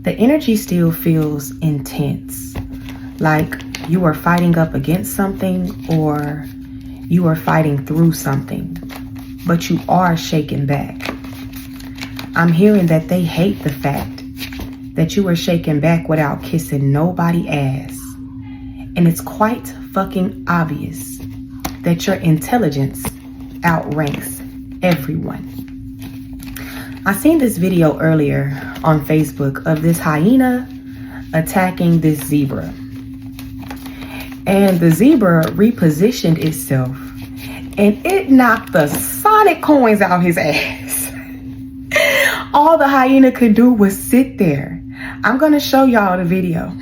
The energy still feels intense, like you are fighting up against something or you are fighting through something, but you are shaken back. I'm hearing that they hate the fact that you are shaken back without kissing nobody's ass. And it's quite fucking obvious that your intelligence outranks everyone. I seen this video earlier on Facebook of this hyena attacking this zebra. And the zebra repositioned itself and it knocked the sonic coins out his ass. All the hyena could do was sit there. I'm gonna show y'all the video.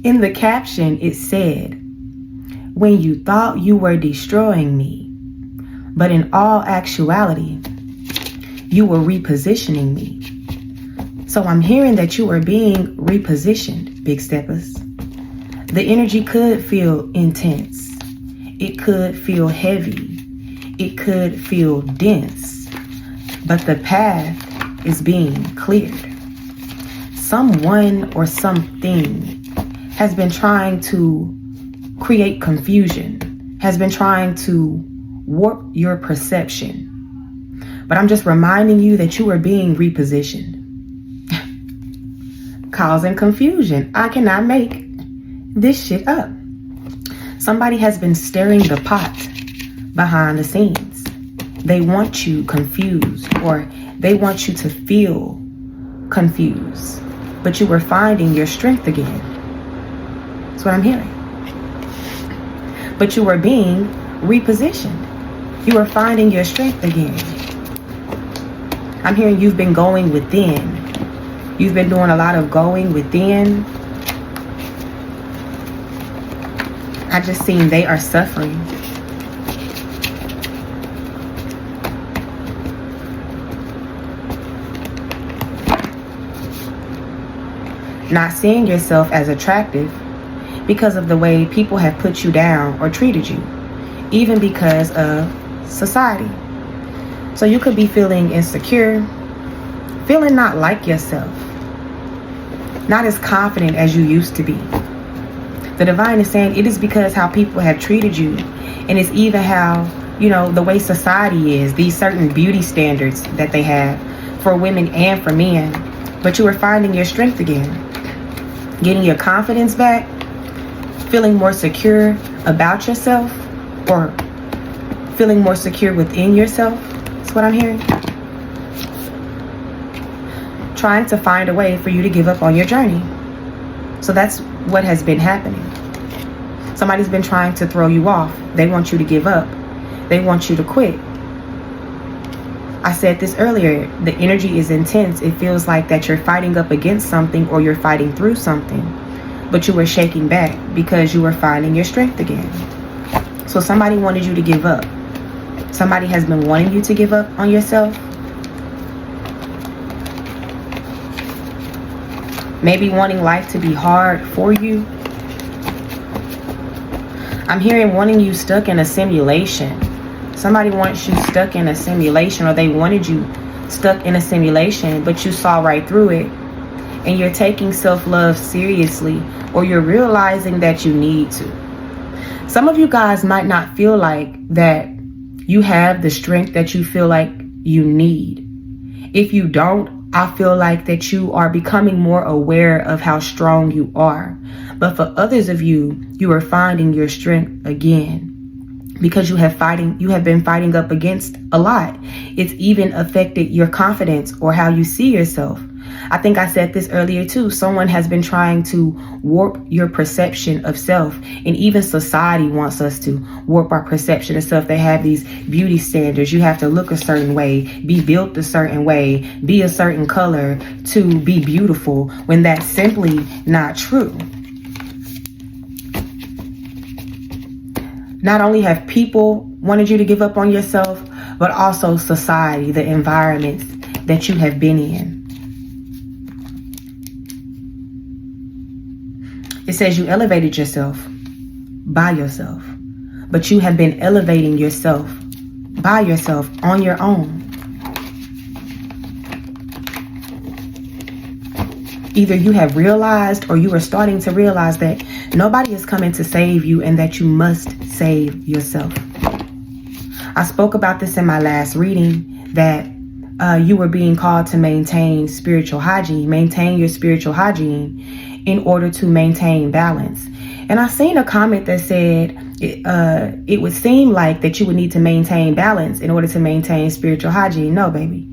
In the caption, it said, "When you thought you were destroying me, but in all actuality, you were repositioning me." So I'm hearing that you are being repositioned, big steppers. The energy could feel intense. It could feel heavy. It could feel dense. But the path is being cleared. Someone or something has been trying to create confusion, has been trying to warp your perception. But I'm just reminding you that you are being repositioned. Causing confusion. I cannot make this shit up. Somebody has been stirring the pot behind the scenes. They want you confused, or they want you to feel confused. But you were finding your strength again. That's what I'm hearing. But you were being repositioned. You are finding your strength again. I'm hearing you've been going within. You've been doing a lot of going within. I just seen they are suffering. Not seeing yourself as attractive because of the way people have put you down or treated you, even because of society. So you could be feeling insecure, feeling not like yourself, not as confident as you used to be. The divine is saying it is because how people have treated you, and it's even how, the way society is, these certain beauty standards that they have for women and for men. But you are finding your strength again, getting your confidence back, feeling more secure about yourself, or feeling more secure within yourself. That's what I'm hearing. Trying to find a way for you to give up on your journey. So that's what has been happening. Somebody's been trying to throw you off. They want you to give up. They want you to quit. I said this earlier, the energy is intense. It feels like that you're fighting up against something or you're fighting through something, but you were shaking back because you were finding your strength again. So somebody wanted you to give up. Somebody has been wanting you to give up on yourself. Maybe wanting life to be hard for you. I'm hearing wanting you stuck in a simulation. Somebody wants you stuck in a simulation, or they wanted you stuck in a simulation, but you saw right through it. And you're taking self-love seriously, or you're realizing that you need to. Some of you guys might not feel like that you have the strength that you feel like you need. If you don't, I feel like that you are becoming more aware of how strong you are. But for others of you, you are finding your strength again because you have been fighting up against a lot. It's even affected your confidence or how you see yourself. I think I said this earlier too. Someone has been trying to warp your perception of self, and even society wants us to warp our perception of self. They have these beauty standards. You have to look a certain way, be built a certain way, be a certain color to be beautiful, when that's simply not true. Not only have people wanted you to give up on yourself, but also society, the environments that you have been in. It says you elevated yourself by yourself, but you have been elevating yourself by yourself on your own. Either you have realized or you are starting to realize that nobody is coming to save you and that you must save yourself. I spoke about this in my last reading, that you were being called to maintain spiritual hygiene, maintain your spiritual hygiene in order to maintain balance. And I seen a comment that said it would seem like that you would need to maintain balance in order to maintain spiritual hygiene. No, baby.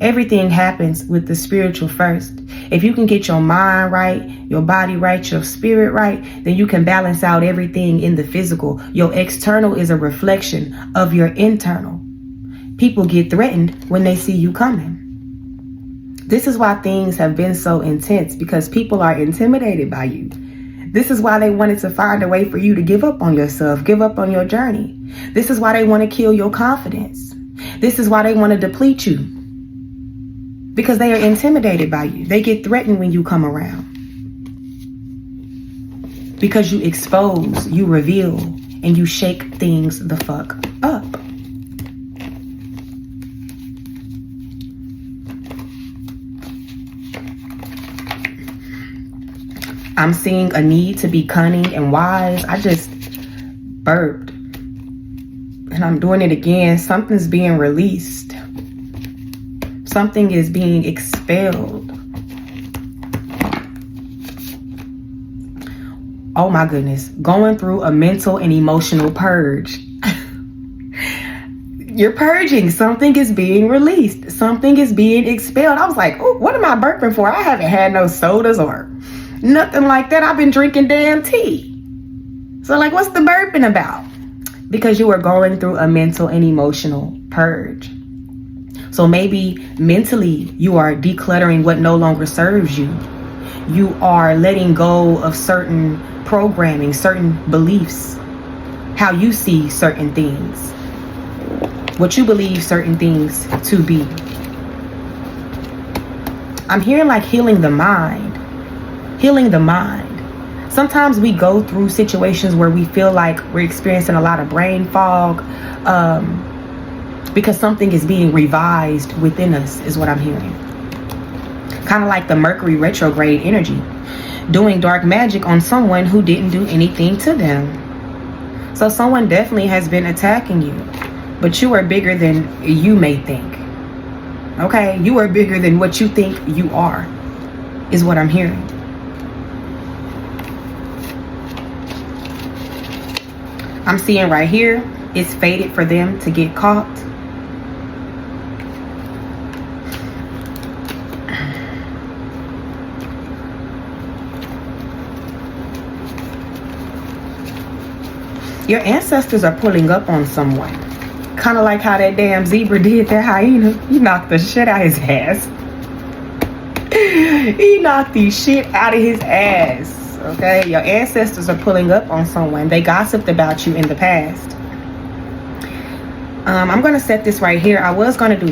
Everything happens with the spiritual first. If you can get your mind right, your body right, your spirit right, then you can balance out everything in the physical. Your external is a reflection of your internal. People get threatened when they see you coming. This is why things have been so intense, because people are intimidated by you. This is why they wanted to find a way for you to give up on yourself, give up on your journey. This is why they want to kill your confidence. This is why they want to deplete you. Because they are intimidated by you. They get threatened when you come around. Because you expose, you reveal, and you shake things the fuck up. I'm seeing a need to be cunning and wise. I just burped. And I'm doing it again. Something's being released. Something is being expelled. Oh my goodness. Going through a mental and emotional purge. You're purging. Something is being released. Something is being expelled. I was like, oh, what am I burping for? I haven't had no sodas or nothing like that. I've been drinking damn tea. So like, what's the burping about? Because you are going through a mental and emotional purge. So maybe mentally you are decluttering what no longer serves you. You are letting go of certain programming, certain beliefs, how you see certain things, what you believe certain things to be. I'm hearing like healing the mind. Healing the mind. Sometimes we go through situations where we feel like we're experiencing a lot of brain fog, because something is being revised within us, is what I'm hearing. Kind of like the Mercury retrograde energy, doing dark magic on someone who didn't do anything to them. So someone definitely has been attacking you, but you are bigger than you may think. Okay, you are bigger than what you think you are, is what I'm hearing. I'm seeing right here, it's fated for them to get caught. Your ancestors are pulling up on someone. Kind of like how that damn zebra did that hyena. He knocked the shit out of his ass. He knocked the shit out of his ass. Okay? Your ancestors are pulling up on someone. They gossiped about you in the past. I'm going to set this right here. I was going to do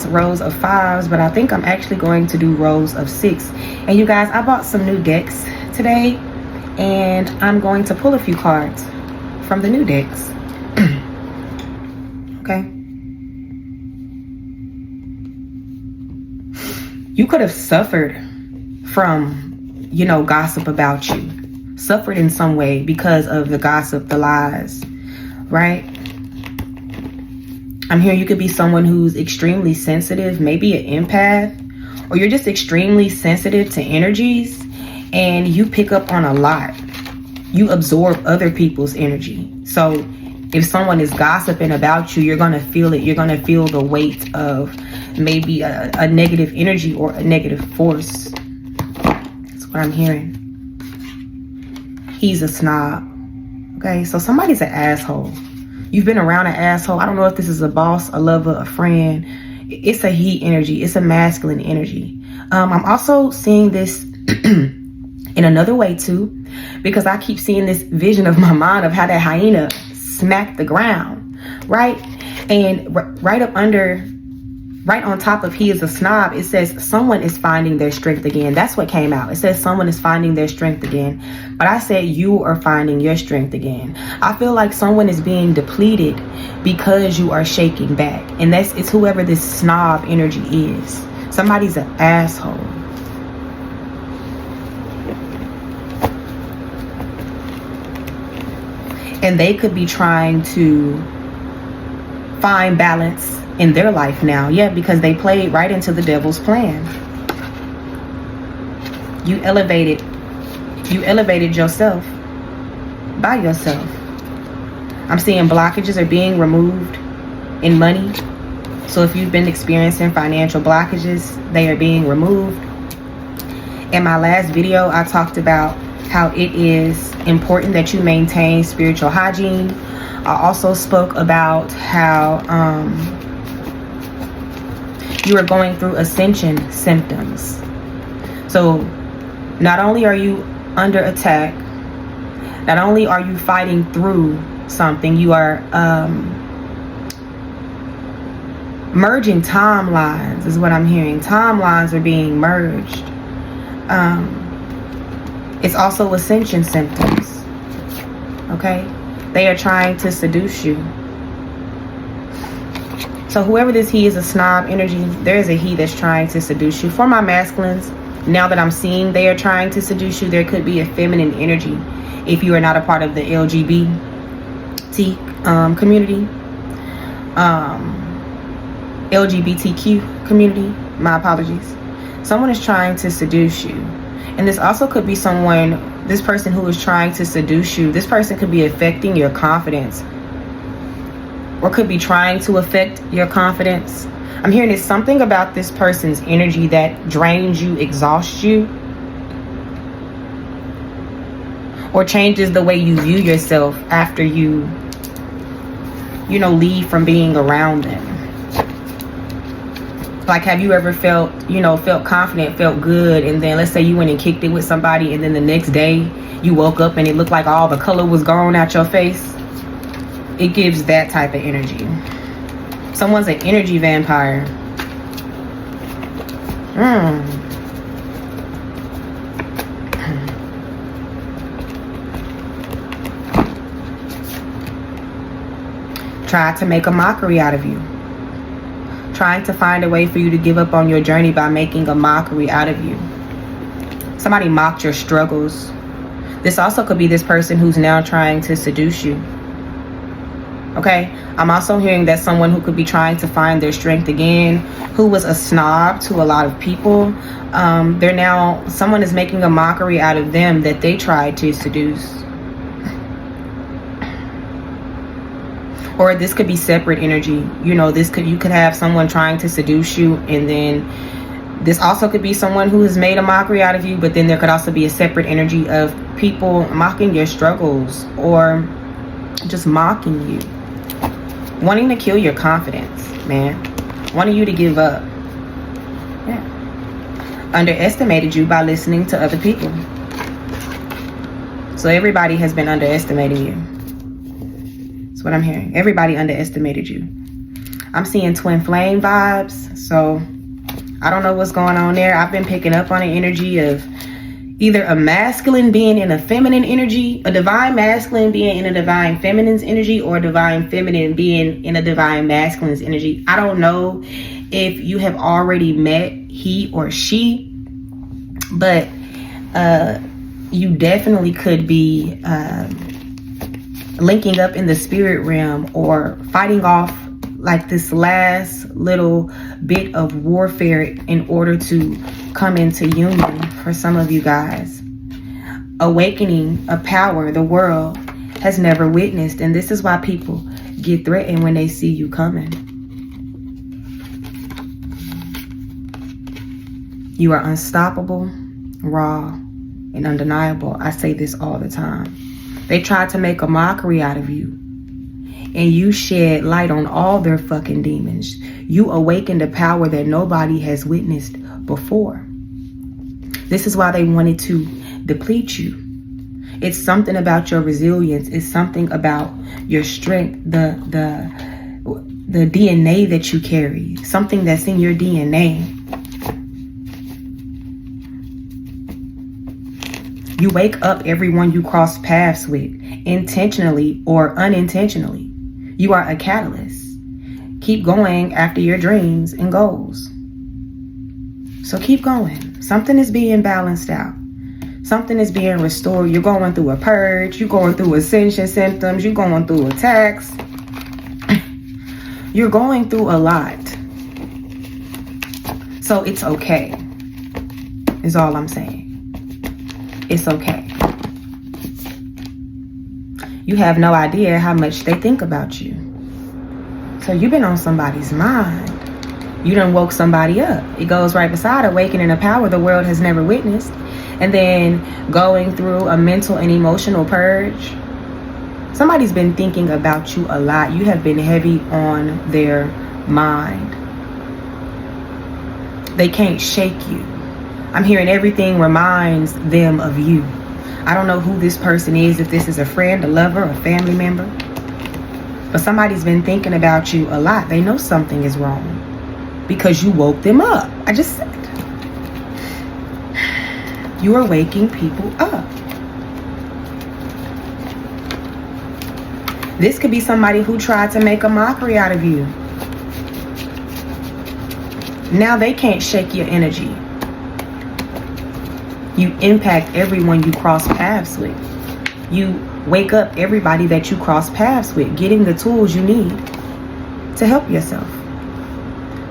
rows of fives, but I think I'm actually going to do rows of 6. And you guys, I bought some new decks today, and I'm going to pull a few cards from the new decks. Okay. You could have suffered from, gossip about you. Suffered in some way because of the gossip, the lies, right? I'm hearing you could be someone who's extremely sensitive, maybe an empath, or you're just extremely sensitive to energies, and you pick up on a lot. You absorb other people's energy. So if someone is gossiping about you, you're going to feel it. You're going to feel the weight of maybe a negative energy or a negative force. That's what I'm hearing. He's a snob. Okay, so somebody's an asshole. You've been around an asshole. I don't know if this is a boss, a lover, a friend. It's a heat energy. It's a masculine energy. I'm also seeing this in another way too, because I keep seeing this vision of my mind of how that hyena smacked the ground, right? And right up under right on top of he is a snob, it says someone is finding their strength again. That's what came out. It says someone is finding their strength again. But I said you are finding your strength again. I feel like someone is being depleted because you are shaking back. And it's whoever this snob energy is. Somebody's an asshole. And they could be trying to find balance in their life now. Yeah, because they played right into the devil's plan. You elevated yourself by yourself. I'm seeing blockages are being removed in money. So if you've been experiencing financial blockages, they are being removed. In my last video, I talked about how it is important that you maintain spiritual hygiene. I also spoke about how you are going through ascension symptoms. So not only are you under attack, not only are you fighting through something, you are merging timelines is what I'm hearing. Timelines are being merged. It's also ascension symptoms. Okay? They are trying to seduce you. So whoever this he is a snob energy, there is a he that's trying to seduce you. For my masculines, now that I'm seeing they are trying to seduce you, there could be a feminine energy if you are not a part of the LGBT community. LGBTQ community. My apologies. Someone is trying to seduce you. And this also could be someone, this person who is trying to seduce you, this person could be affecting your confidence. Or could be trying to affect your confidence. I'm hearing there's something about this person's energy that drains you, exhausts you. Or changes the way you view yourself after you leave from being around them. Like, have you ever felt confident, felt good, and then let's say you went and kicked it with somebody, and then the next day you woke up and it looked like all the color was gone out your face? It gives that type of energy. Someone's an energy vampire. Try to make a mockery out of you. Trying to find a way for you to give up on your journey by making a mockery out of you. Somebody mocked your struggles. This also could be this person who's now trying to seduce you. Okay, I'm also hearing that someone who could be trying to find their strength again, who was a snob to a lot of people, someone is making a mockery out of them that they tried to seduce. Or this could be separate energy. You could have someone trying to seduce you, and then this also could be someone who has made a mockery out of you, but then there could also be a separate energy of people mocking your struggles or just mocking you. Wanting to kill your confidence, man. Wanting you to give up. Yeah. Underestimated you by listening to other people. So everybody has been underestimating you. That's what I'm hearing. Everybody underestimated you. I'm seeing twin flame vibes. So I don't know what's going on there. I've been picking up on an energy of either a masculine being in a feminine energy, a divine masculine being in a divine feminine's energy, or a divine feminine being in a divine masculine's energy. I don't know if you have already met he or she, but you definitely could be linking up in the spirit realm or fighting off like this last little bit of warfare in order to come into union for some of you guys. Awakening a power the world has never witnessed. And this is why people get threatened when they see you coming. You are unstoppable, raw, and undeniable. I say this all the time. They tried to make a mockery out of you. And you shed light on all their fucking demons. You awakened a power that nobody has witnessed before. This is why they wanted to deplete you. It's something about your resilience. It's something about your strength. the DNA that you carry, something that's in your DNA. You wake up everyone you cross paths with, intentionally or unintentionally. You are a catalyst. Keep going after your dreams and goals. So keep going. Something is being balanced out. Something is being restored. You're going through a purge. You're going through ascension symptoms. You're going through attacks. You're going through a lot. So it's okay, is all I'm saying. It's okay. You have no idea how much they think about you. So you've been on somebody's mind. You done woke somebody up. It goes right beside awakening a power the world has never witnessed. And then going through a mental and emotional purge. Somebody's been thinking about you a lot. You have been heavy on their mind. They can't shake you. I'm hearing everything reminds them of you. I don't know who this person is, if this is a friend, a lover, a family member. But somebody's been thinking about you a lot. They know something is wrong because you woke them up. I just said. You are waking people up. This could be somebody who tried to make a mockery out of you. Now they can't shake your energy. You impact everyone you cross paths with. You wake up everybody that you cross paths with, getting the tools you need to help yourself.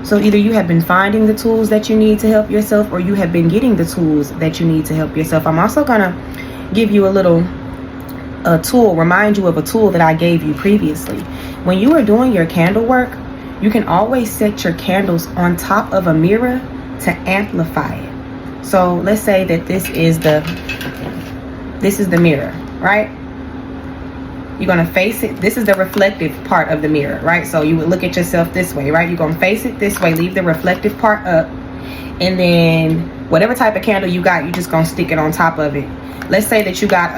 So either you have been finding the tools that you need to help yourself, or you have been getting the tools that you need to help yourself. I'm also gonna give you a tool, remind you of a tool that I gave you previously. When you are doing your candle work, you can always set your candles on top of a mirror to amplify it. So let's say that this is the mirror, right? You're going to face it. This is the reflective part of the mirror, right? So you would look at yourself this way, right? You're going to face it this way, leave the reflective part up. And then whatever type of candle you got, you're just going to stick it on top of it. Let's say that you got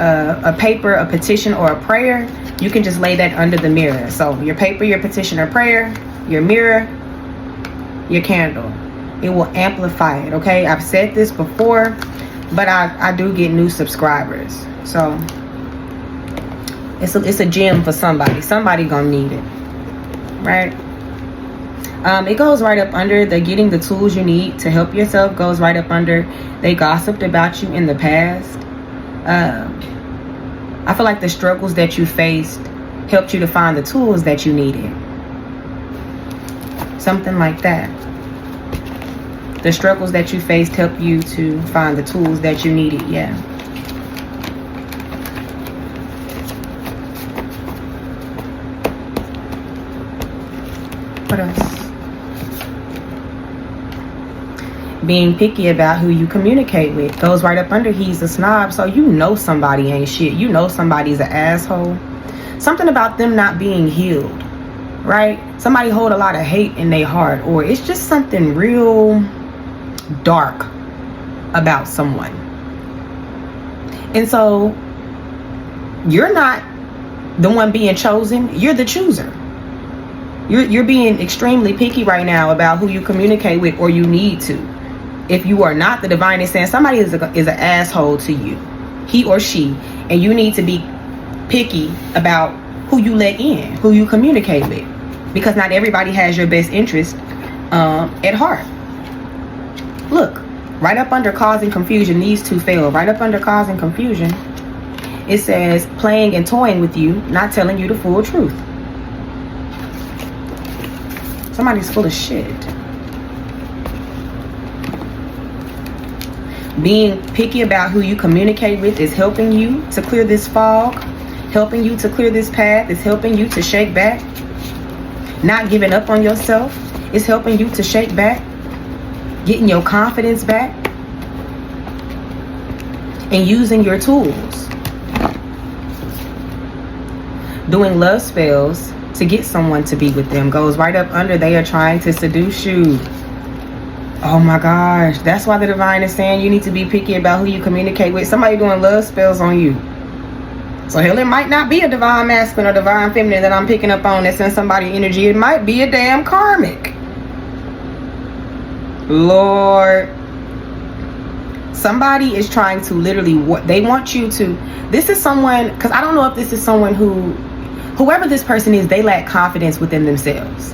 a paper, a petition, or a prayer. You can just lay that under the mirror. So your paper, your petition, or prayer, your mirror, your candle. It will amplify it, okay? I've said this before, but I do get new subscribers. So it's a gem for somebody. Somebody gonna need it, right? It goes right up under the getting the tools you need to help yourself. Goes right up under they gossiped about you in the past. I feel like the struggles that you faced helped you to find the tools that you needed. Something like that. The struggles that you faced helped you to find the tools that you needed. Yeah. What else? Being picky about who you communicate with goes right up under he's a snob. So you know somebody ain't shit. You know somebody's an asshole. Something about them not being healed, right? Somebody hold a lot of hate in their heart, or it's just something real dark about someone. And so you're not the one being chosen. You're the chooser. You're being extremely picky right now about who you communicate with, or you need to. If you are not, the divine is saying somebody is an asshole to you, he or she, and you need to be picky about who you let in, who you communicate with, because not everybody has your best interest at heart. Look, right up under causing confusion, these two fail. Right up under causing confusion, it says playing and toying with you, not telling you the full truth. Somebody's full of shit. Being picky about who you communicate with is helping you to clear this fog, helping you to clear this path. It's helping you to shake back. Not giving up on yourself is helping you to shake back, getting your confidence back, and using your tools. Doing love spells to get someone to be with them goes right up under they are trying to seduce you. Oh my gosh, that's why the divine is saying you need to be picky about who you communicate with. Somebody doing love spells on you. So hell, it might not be a divine masculine or divine feminine that I'm picking up on that's in somebody's energy. It might be a damn karmic. Lord. Somebody is trying to literally, what they want you to, this is someone, because I don't know if this is someone who, whoever this person is, they lack confidence within themselves.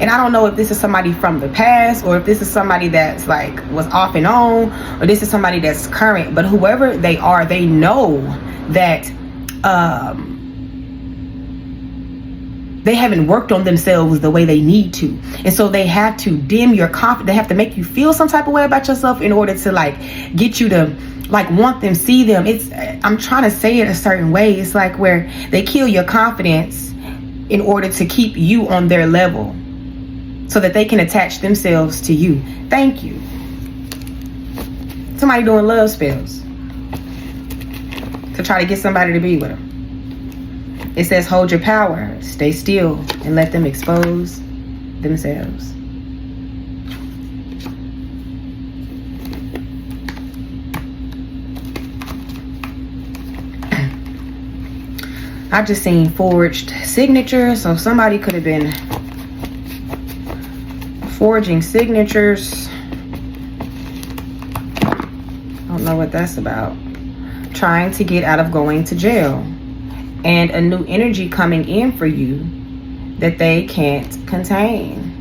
And I don't know if this is somebody from the past, or if this is somebody that's like was off and on, or this is somebody that's current. But whoever they are, they know that they haven't worked on themselves the way they need to. And so they have to dim your confidence. They have to make you feel some type of way about yourself in order to like get you to like want them, see them. It's, I'm trying to say it a certain way. It's like where they kill your confidence in order to keep you on their level so that they can attach themselves to you. Thank you. Somebody doing love spells to try to get somebody to be with them. It says, hold your power, stay still, and let them expose themselves. I just seen forged signatures, so somebody could have been forging signatures. I don't know what that's about. Trying to get out of going to jail. And a new energy coming in for you that they can't contain.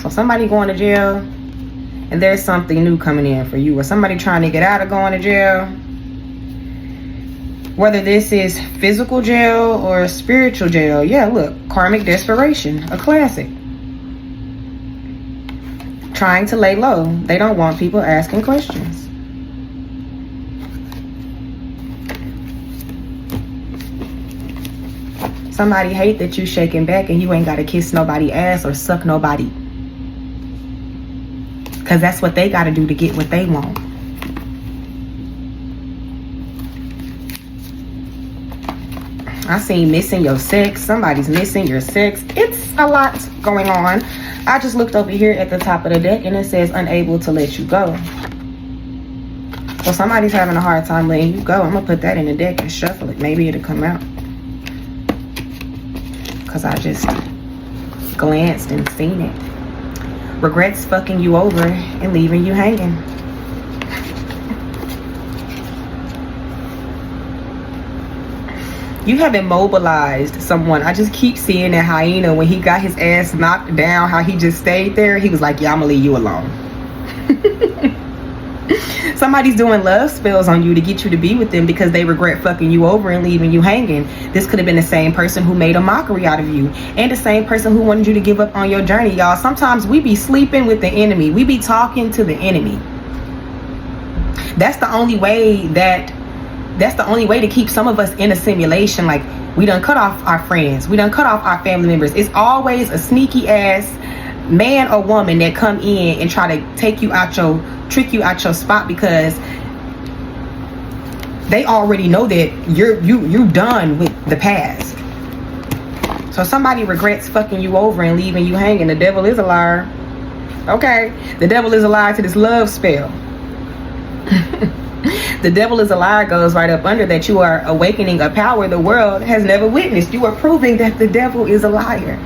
So somebody going to jail, and there's something new coming in for you, or somebody trying to get out of going to jail. Whether this is physical jail or spiritual jail. Yeah, look, karmic desperation, a classic. Trying to lay low. They don't want people asking questions. Somebody hate that you shaking back and you ain't gotta kiss nobody ass or suck nobody. Cause that's what they gotta do to get what they want. I seen missing your sex. Somebody's missing your sex. It's a lot going on. I just looked over here at the top of the deck and it says unable to let you go. So somebody's having a hard time letting you go. I'm gonna put that in the deck and shuffle it. Maybe it'll come out. Cause I just glanced and seen it. Regrets fucking you over and leaving you hanging. You have immobilized someone. I just keep seeing that hyena when he got his ass knocked down, how he just stayed there. He was like, yeah, I'm gonna leave you alone. Somebody's doing love spells on you to get you to be with them because they regret fucking you over and leaving you hanging. This could have been the same person who made a mockery out of you, and the same person who wanted you to give up on your journey. Y'all, sometimes we be sleeping with the enemy. We be talking to the enemy. That's the only way to keep some of us in a simulation. Like, we done cut off our friends. We done cut off our family members. It's always a sneaky ass man or woman that come in and try to trick you out your spot, because they already know that you're done with the past. So somebody regrets fucking you over and leaving you hanging. The devil is a liar. Okay, the devil is a liar to this love spell. The devil is a liar goes right up under that. You are awakening a power the world has never witnessed. You are proving that the devil is a liar.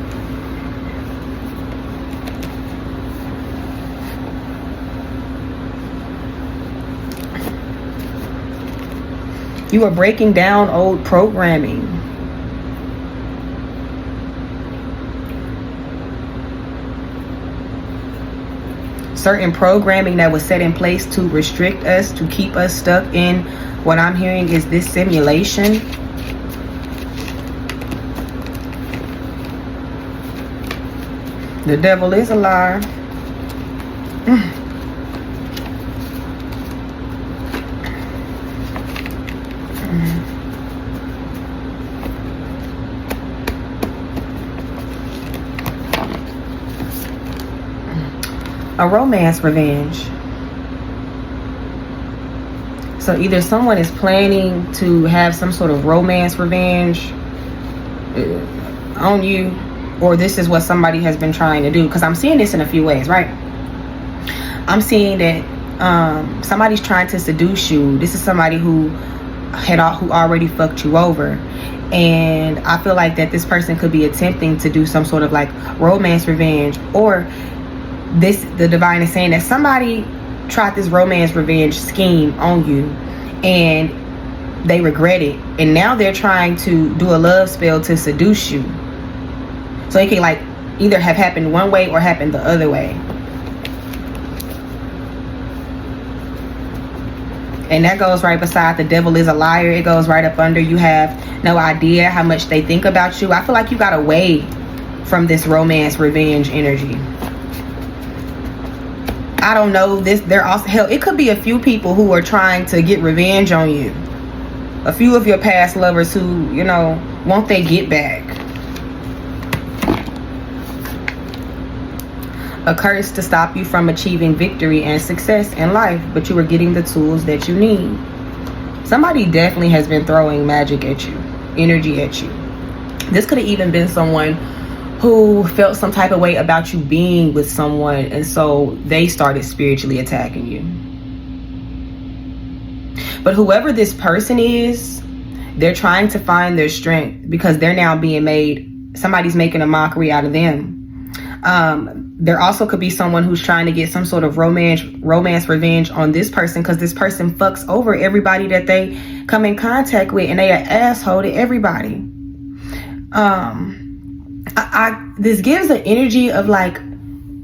You are breaking down old programming. Certain programming that was set in place to restrict us, to keep us stuck in what I'm hearing is this simulation. The devil is a liar. A romance revenge. So either someone is planning to have some sort of romance revenge on you, or this is what somebody has been trying to do. Because I'm seeing this in a few ways, right? I'm seeing that somebody's trying to seduce you. This is somebody who who already fucked you over. And I feel like that this person could be attempting to do some sort of like romance revenge, or the divine is saying that somebody tried this romance revenge scheme on you and they regret it, and now they're trying to do a love spell to seduce you. So it can like either have happened one way or happened the other way. And that goes right beside the devil is a liar. It goes right up under you have no idea how much they think about you. I feel like you got away from this romance revenge energy. I don't know this. They're also, hell, it could be a few people who are trying to get revenge on you. A few of your past lovers who, you know, want they get back. A curse to stop you from achieving victory and success in life, but you were getting the tools that you need. Somebody definitely has been throwing magic at you, energy at you. This could have even been someone who felt some type of way about you being with someone, and so they started spiritually attacking you. But whoever this person is, they're trying to find their strength because they're now being made, somebody's making a mockery out of them. There also could be someone who's trying to get some sort of romance revenge on this person, because this person fucks over everybody that they come in contact with, and they are asshole to everybody. This gives an energy of like,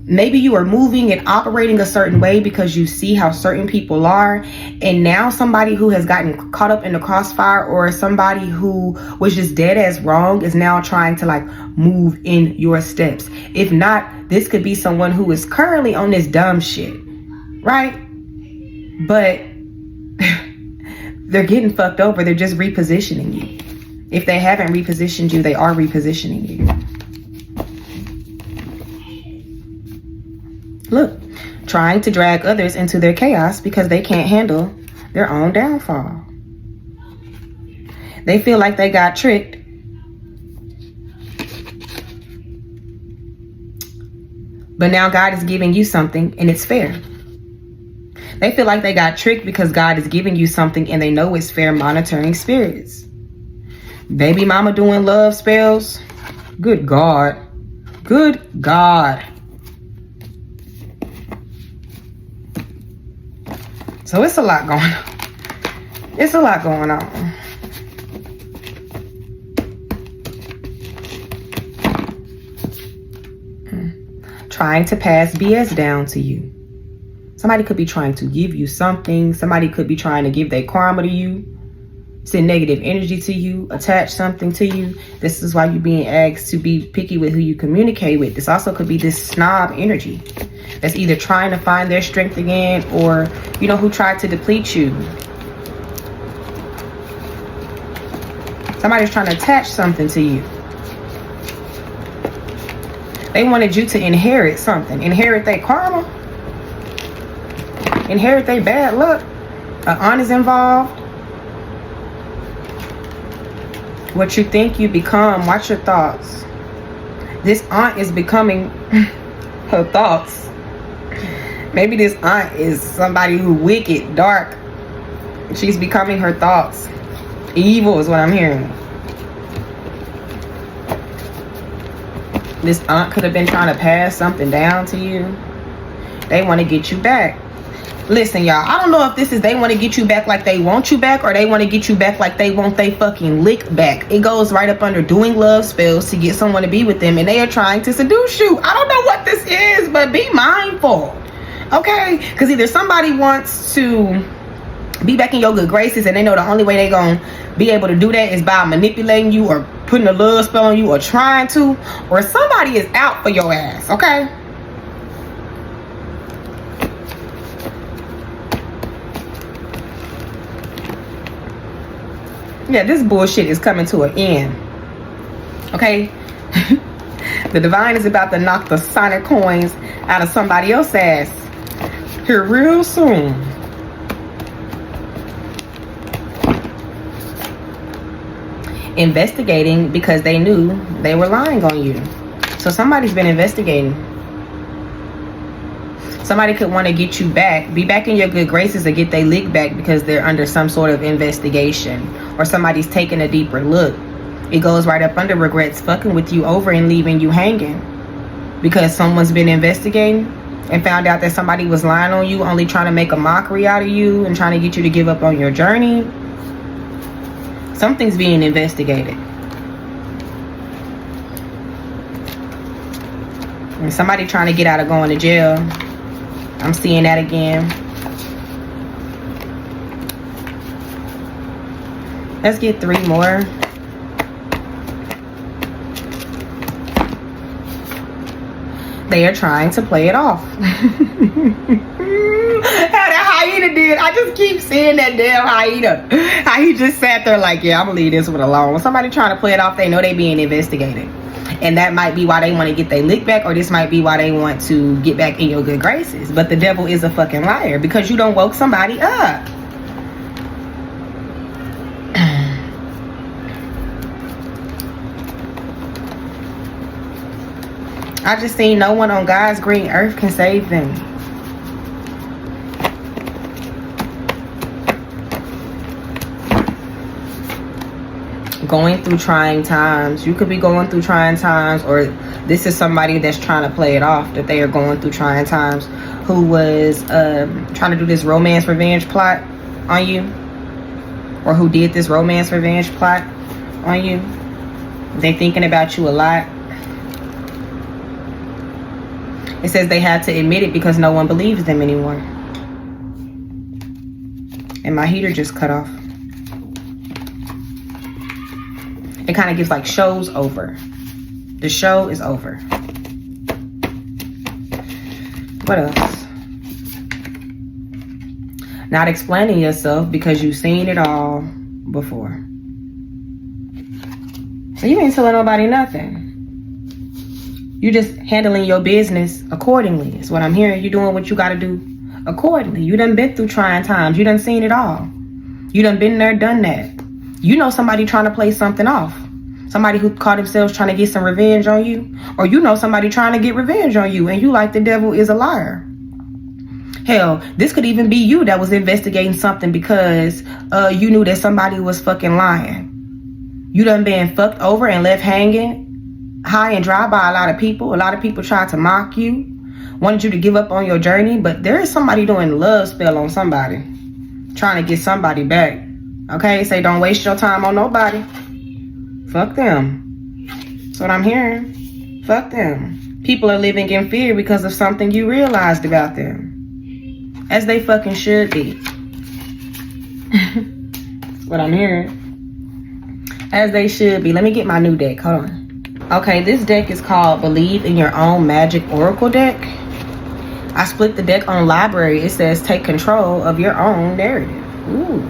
maybe you are moving and operating a certain way because you see how certain people are, and now somebody who has gotten caught up in the crossfire, or somebody who was just dead as wrong, is now trying to like move in your steps. If not, this could be someone who is currently on this dumb shit, right? But they're getting fucked over. They're just repositioning you. If they haven't repositioned you, they are repositioning you. Look, trying to drag others into their chaos because they can't handle their own downfall. They feel like they got tricked. But now God is giving you something and it's fair. They feel like they got tricked because God is giving you something and they know it's fair, monitoring spirits. Baby mama doing love spells. Good God. Good God. So it's a lot going on. It's a lot going on. Trying to pass BS down to you. Somebody could be trying to give you something. Somebody could be trying to give their karma to you, send negative energy to you, attach something to you. This is why you're being asked to be picky with who you communicate with. This also could be this snob energy that's either trying to find their strength again, or, you know, who tried to deplete you. Somebody's trying to attach something to you. They wanted you to inherit something. Inherit their karma. Inherit their bad luck. An aunt is involved. What you think, you become. Watch your thoughts. This aunt is becoming her thoughts. Maybe this aunt is somebody who wicked, dark. She's becoming her thoughts. Evil is what I'm hearing. This aunt could have been trying to pass something down to you. They want to get you back. Listen, y'all, I don't know if this is they want to get you back like they want you back, or they want to get you back like they want they fucking lick back. It goes right up under doing love spells to get someone to be with them, and they are trying to seduce you. I don't know what this is, but be mindful, okay? Because either somebody wants to be back in your good graces, and they know the only way they're gonna be able to do that is by manipulating you or putting a love spell on you or trying to, or somebody is out for your ass, okay? Yeah, this bullshit is coming to an end, okay? The divine is about to knock the sonic coins out of somebody else's ass here real soon. Investigating because they knew they were lying on you. So somebody's been investigating. Somebody could want to get you back, be back in your good graces, or get their lick back because they're under some sort of investigation, or somebody's taking a deeper look. It goes right up under regrets fucking with you over and leaving you hanging because someone's been investigating and found out that somebody was lying on you, only trying to make a mockery out of you and trying to get you to give up on your journey. Something's being investigated. And somebody trying to get out of going to jail. I'm seeing that again. Let's get 3 more. They are trying to play it off. How the hyena did. I just keep seeing that damn hyena. How he just sat there like, yeah, I'm gonna leave this one alone. When somebody trying to play it off, they know they being investigated. And that might be why they want to get their lick back, or this might be why they want to get back in your good graces. But the devil is a fucking liar because you don't woke somebody up. I just seen no one on God's green earth can save them. Going through trying times. You could be going through trying times, or this is somebody that's trying to play it off that they are going through trying times, who was trying to do this romance revenge plot on you, or who did this romance revenge plot on you. They're thinking about you a lot. It says they had to admit it because no one believes them anymore. And my heater just cut off. It kind of gives like show's over. The show is over. What else? Not explaining yourself because you've seen it all before. So you ain't telling nobody nothing. You just handling your business accordingly. Is what I'm hearing. You doing what you got to do accordingly. You done been through trying times. You done seen it all. You done been there, done that. You know somebody trying to play something off. Somebody who caught themselves trying to get some revenge on you. Or you know somebody trying to get revenge on you. And you like the devil is a liar. Hell, this could even be you that was investigating something because you knew that somebody was fucking lying. You done been fucked over and left hanging high and dry by a lot of people. A lot of people tried to mock you, wanted you to give up on your journey, but there is somebody doing a love spell on somebody, trying to get somebody back. Okay, say don't waste your time on nobody. Fuck them. That's what I'm hearing. Fuck them. People are living in fear because of something you realized about them, as they fucking should be. That's what I'm hearing. As they should be. Let me get my new deck. Hold on. Okay, this deck is called Believe in Your Own Magic Oracle deck. I split the deck on library. It says take control of your own narrative. Ooh.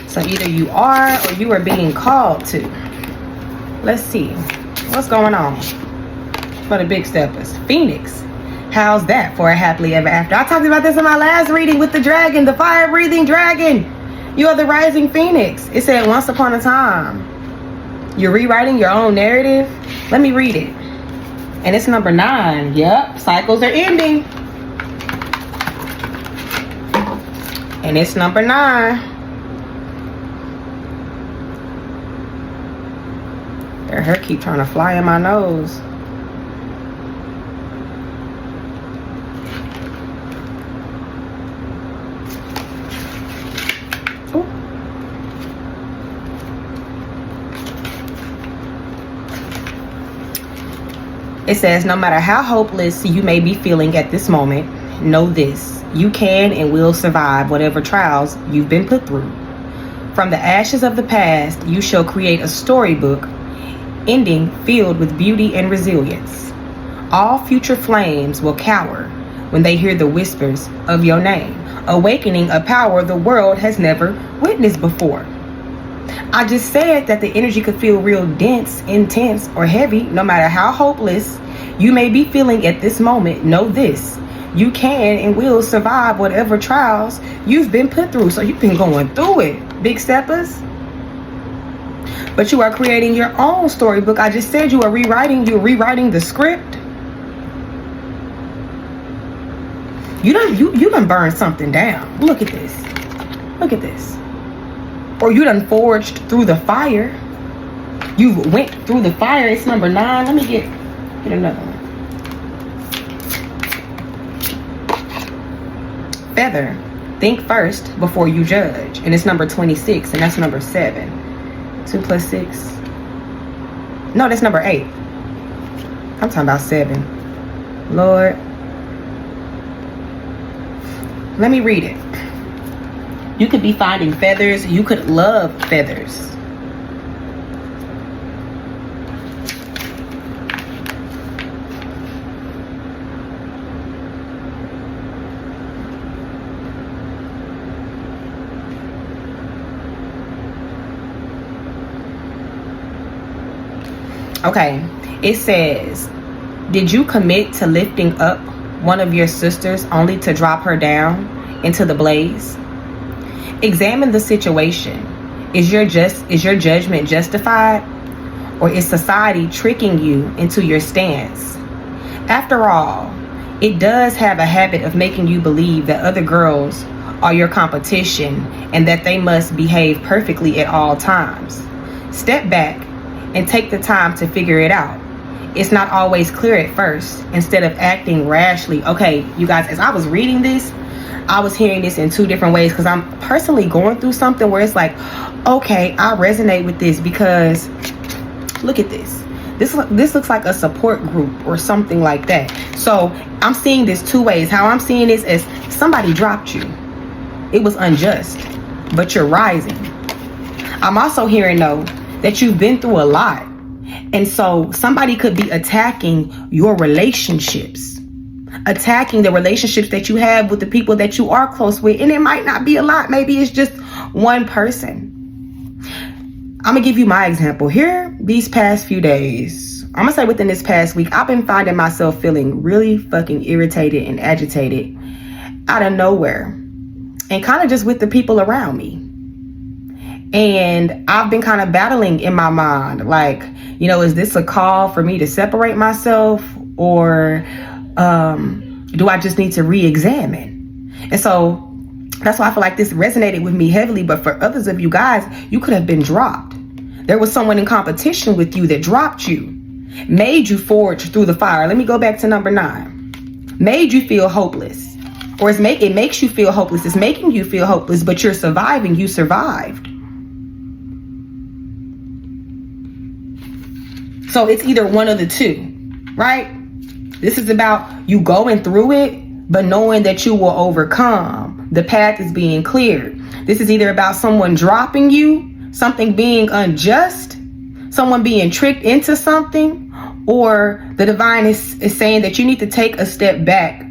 So either you are or you are being called to. Let's see. What's going on for the big steppers? Phoenix. How's that for a happily ever after? I talked about this in my last reading with the dragon, the fire-breathing dragon. You are the rising phoenix. It said once upon a time. You're rewriting your own narrative. Let me read it. And it's number 9. Yep, cycles are ending. And it's number 9. Their hair keep trying to fly in my nose. It says, no matter how hopeless you may be feeling at this moment, know this. You can and will survive whatever trials you've been put through. From the ashes of the past, you shall create a storybook ending filled with beauty and resilience. All future flames will cower when they hear the whispers of your name, awakening a power the world has never witnessed before. I just said that the energy could feel real dense, intense, or heavy. No matter how hopeless you may be feeling at this moment, know this. You can and will survive whatever trials you've been put through. So you've been going through it, big steppers. But you are creating your own storybook. I just said you're rewriting the script. You done burned something down. Look at this. Look at this. Or you done forged through the fire. You went through the fire. It's number 9. Let me get another one. Feather. Think first before you judge. And it's number 26. And that's number 7. 2 plus 6. No, that's number 8. I'm talking about 7. Lord. Let me read it. You could be finding feathers. You could love feathers. Okay, it says, did you commit to lifting up one of your sisters only to drop her down into the blaze? Examine the situation. Is your judgment justified? Or is society tricking you into your stance? After all, it does have a habit of making you believe that other girls are your competition and that they must behave perfectly at all times. Step back and take the time to figure it out. It's not always clear at first. Instead of acting rashly. Okay, you guys, as I was reading this, I was hearing this in 2 different ways because I'm personally going through something where it's like, okay, I resonate with this because look at this. This looks like a support group or something like that. So I'm seeing this 2 ways. How I'm seeing this is somebody dropped you. It was unjust, but you're rising. I'm also hearing though that you've been through a lot. And so somebody could be attacking your relationships, attacking the relationships that you have with the people that you are close with. And it might not be a lot. Maybe it's just one person. I'm gonna give you my example here. These past few days, I'm gonna say within this past week, I've been finding myself feeling really fucking irritated and agitated out of nowhere and kind of just with the people around me. And I've been kind of battling in my mind, like, you know, is this a call for me to separate myself, or do I just need to re-examine? And so that's why I feel like this resonated with me heavily. But for others of you guys, you could have been dropped. There was someone in competition with you that dropped you, made you forge through the fire. Let me go back to number 9. Made you feel hopeless, or it makes you feel hopeless. It's making you feel hopeless, but you're surviving. You survived. So it's either one of the 2, right? This is about you going through it, but knowing that you will overcome. The path is being cleared. This is either about someone dropping you, something being unjust, someone being tricked into something, or the divine is saying that you need to take a step back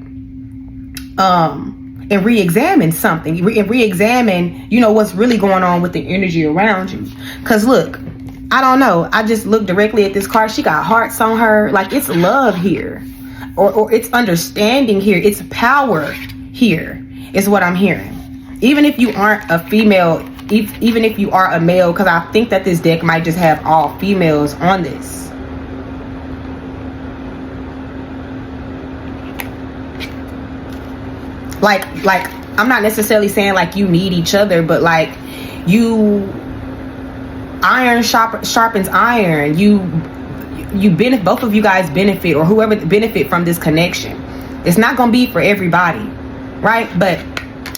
and re-examine something, and re-examine, you know, what's really going on with the energy around you. Because look, I don't know. I just looked directly at this card. She got hearts on her. Like, it's love here. Or it's understanding here. It's power here is what I'm hearing. Even if you aren't a female, even if you are a male, because I think that this deck might just have all females on this. Like I'm not necessarily saying like you need each other, but like iron sharpens iron. You benefit, both of you guys benefit, or whoever benefit from this connection. It's not gonna be for everybody, right?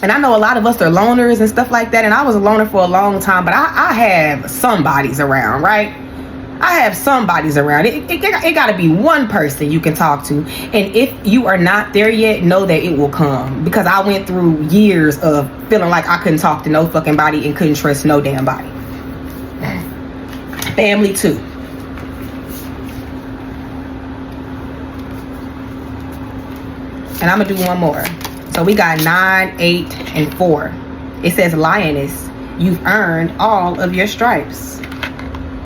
And I know a lot of us are loners and stuff like that, and I was a loner for a long time, but I have somebody's around, right? I have somebody's around. It gotta be one person you can talk to. And if you are not there yet, know that it will come. Because I went through years of feeling like I couldn't talk to no fucking body and couldn't trust no damn body. Family too. And I'm gonna do one more. So we got 9, 8, and 4. It says, lioness, you've earned all of your stripes.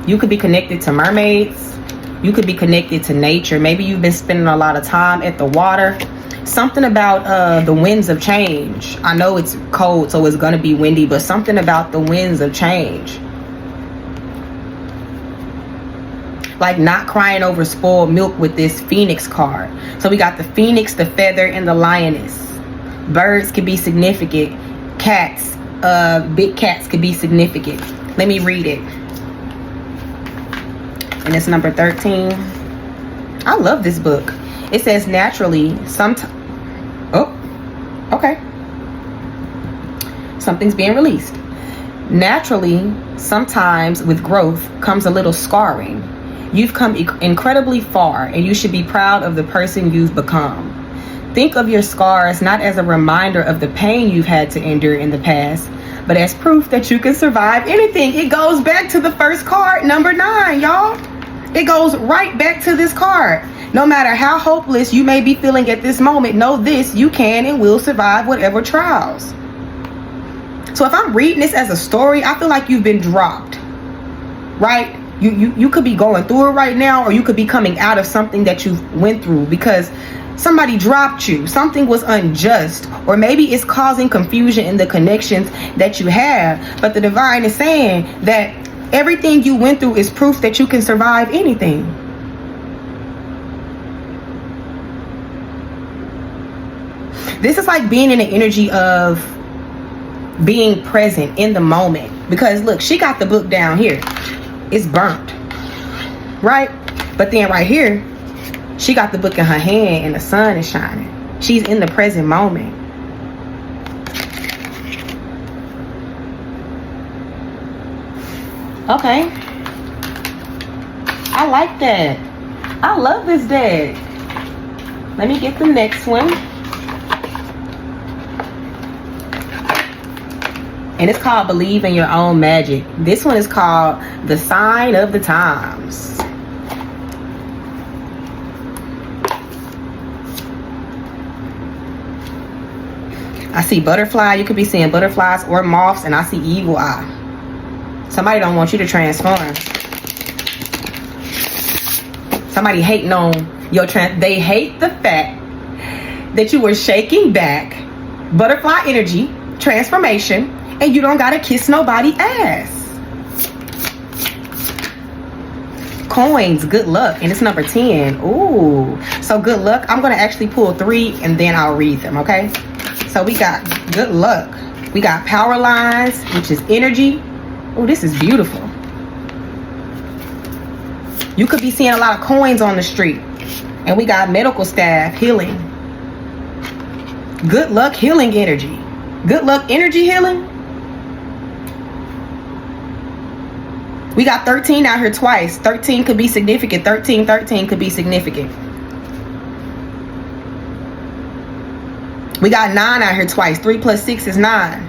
You could be connected to mermaids. You could be connected to nature. Maybe you've been spending a lot of time at the water. Something about the winds of change. I know it's cold, so it's gonna be windy, but something about the winds of change. Like not crying over spoiled milk with this Phoenix card. So we got the Phoenix, the feather, and the lioness. Birds could be significant. Cats, big cats could be significant. Let me read it. And it's number 13. I love this book. It says naturally, okay. Something's being released. Naturally, sometimes with growth comes a little scarring. You've come incredibly far, and you should be proud of the person you've become. Think of your scars not as a reminder of the pain you've had to endure in the past, but as proof that you can survive anything. It goes back to the first card, number 9, y'all. It goes right back to this card. No matter how hopeless you may be feeling at this moment, know this: you can and will survive whatever trials. So if I'm reading this as a story, I feel like you've been dropped, right? You could be going through it right now, or you could be coming out of something that you went through because somebody dropped you. Something was unjust, or maybe it's causing confusion in the connections that you have. But the divine is saying that everything you went through is proof that you can survive anything. This is like being in the energy of being present in the moment. Because look, she got the book down here. It's burnt, right? But then right here, she got the book in her hand and the sun is shining. She's in the present moment. Okay. I like that. I love this deck. Let me get the next one. And it's called Believe in Your Own Magic. This one is called The Sign of the Times. I see butterfly. You could be seeing butterflies or moths, and I see evil eye. Somebody don't want you to transform. Somebody hating on your they hate the fact that you were shaking back butterfly energy transformation, and you don't gotta kiss nobody ass. Coins, good luck, and it's number 10. Ooh, so good luck. I'm gonna actually pull 3 and then I'll read them, okay? So we got good luck. We got power lines, which is energy. Oh, this is beautiful. You could be seeing a lot of coins on the street. And we got medical staff, healing. Good luck, healing energy. Good luck, energy healing. We got 13 out here twice. 13 could be significant. 13 could be significant. We got 9 out here twice. 3 plus 6 is 9.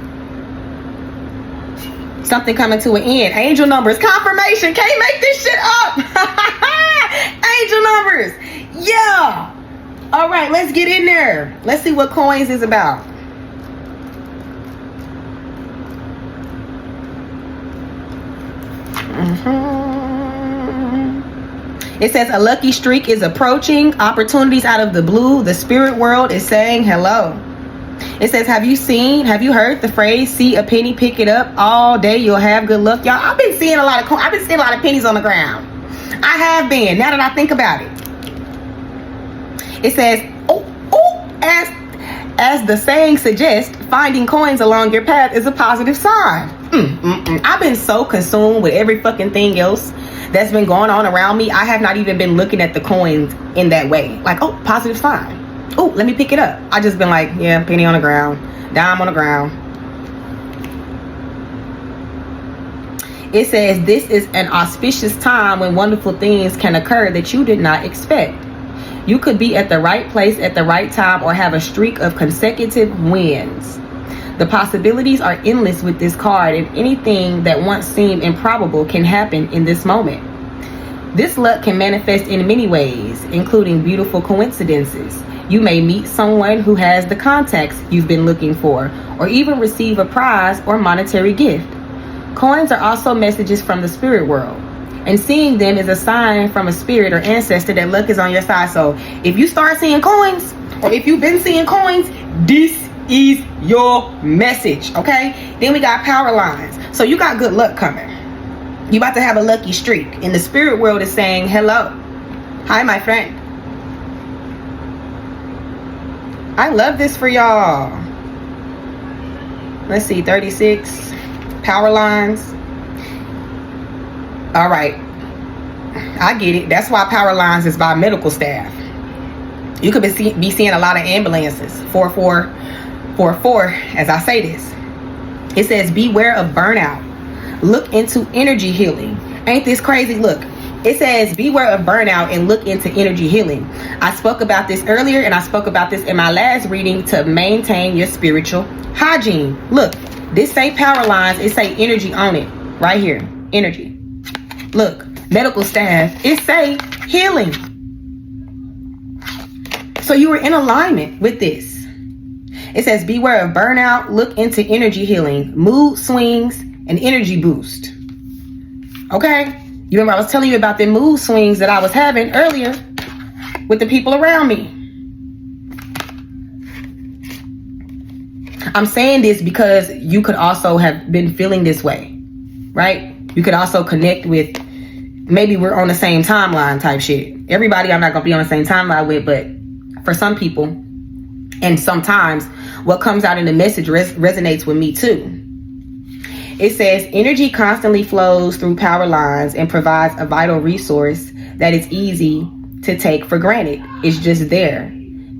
Something coming to an end. Angel numbers. Confirmation. Can't make this shit up. Angel numbers. Yeah. All right, let's get in there. Let's see what coins is about. It says a lucky streak is approaching. Opportunities out of the blue. The spirit world is saying hello. It says, have you heard the phrase, see a penny, pick it up, all day you'll have good luck? Y'all, I've been seeing a lot of pennies on the ground. I have been, now that I think about it. It says, as the saying suggests, finding coins along your path is a positive sign. I've been so consumed with every fucking thing else that's been going on around me. I have not even been looking at the coins in that way. Like, oh, positive sign. Oh, let me pick it up. I just been like, yeah, penny on the ground, dime on the ground. It says this is an auspicious time when wonderful things can occur that you did not expect. You could be at the right place at the right time or have a streak of consecutive wins. The possibilities are endless with this card, and anything that once seemed improbable can happen in this moment. This luck can manifest in many ways, including beautiful coincidences. You may meet someone who has the contacts you've been looking for, or even receive a prize or monetary gift. Coins are also messages from the spirit world, and seeing them is a sign from a spirit or ancestor that luck is on your side. So if you start seeing coins, or if you've been seeing coins, this is your message, okay? Then we got power lines. So you got good luck coming. You about to have a lucky streak, and the spirit world is saying hello. Hi, my friend. I love this for y'all. let's see, 36 power lines. All right, I get it. That's why power lines is by medical staff. You could be seeing a lot of ambulances. 4444, as I say this. It says, beware of burnout. Look into energy healing. Ain't this crazy? Look, it says, beware of burnout and look into energy healing. I spoke about this earlier, and I spoke about this in my last reading, to maintain your spiritual hygiene. Look, this say power lines. It say energy on it. Right here. Energy. Look, medical staff. It say healing. So you were in alignment with this. It says, beware of burnout, look into energy healing, mood swings, and energy boost. Okay? You remember I was telling you about the mood swings that I was having earlier with the people around me. I'm saying this because you could also have been feeling this way, right? You could also connect with, maybe we're on the same timeline type shit. Everybody I'm not going to be on the same timeline with, but for some people, and sometimes what comes out in the message resonates with me too. It says, energy constantly flows through power lines and provides a vital resource that is easy to take for granted. It's just there.